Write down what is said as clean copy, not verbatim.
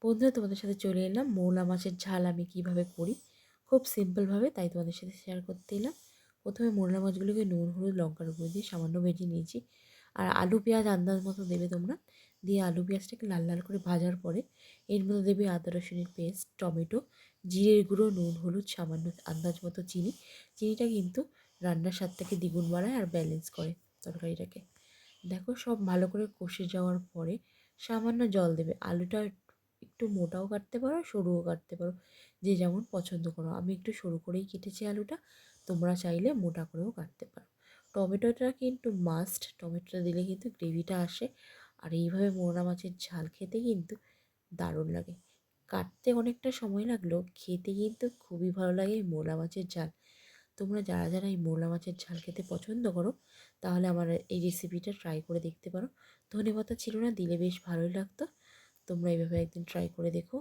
বন্ধুরা, তোমাদের সাথে চলে এলাম মৌলা মাছের ঝাল আমি কিভাবে করি, খুব সিম্পলভাবে, তাই তোমাদের সাথে শেয়ার করতে এলাম। প্রথমে মৌলা মাছগুলোকে নুন হলুদ লঙ্কার গুঁড়ো দিয়ে সামান্য ভেজে নিয়েছি। আর আলু পেঁয়াজ আন্দাজ মতো দেবে তোমরা, দিয়ে আলু পেঁয়াজটাকে লাল লাল করে ভাজার পরে এর মধ্যে দেবে আদা রসুনের পেস্ট, টমেটো, জিরের গুঁড়ো, নুন হলুদ, সামান্য আন্দাজ মতো চিনি। চিনিটা কিন্তু রান্নার স্বাদটাকে দ্বিগুণ বাড়ায় আর ব্যালেন্স করে তরকারিটাকে। দেখো, সব ভালো করে কষে যাওয়ার পরে সামান্য জল দেবে। আলুটা একটু মোটাও কাটতে পারো, সরুও কাটতে পারো, যে যেমন পছন্দ করো। আমি একটু সরু করেই কেটেছি আলুটা, তোমরা চাইলে মোটা করেও কাটতে পারো। টমেটোটা কিন্তু মাস্ট, টমেটোটা দিলে কিন্তু গ্রেভিটা আসে। আর এইভাবে মোরলা মাছের ঝাল খেতে কিন্তু দারুণ লাগে। কাটতে অনেকটা সময় লাগলেও খেতে কিন্তু খুবই ভালো লাগে এই মোরলা মাছের ঝাল। তোমরা যারা যারা এই মোরলা মাছের ঝাল খেতে পছন্দ করো, তাহলে আমার এই রেসিপিটা ট্রাই করে দেখতে পারো। ধনেপাতা ছিল না, দিলে বেশ ভালোই লাগতো। তোমরা এইভাবে একদিন ট্রাই করে দেখো।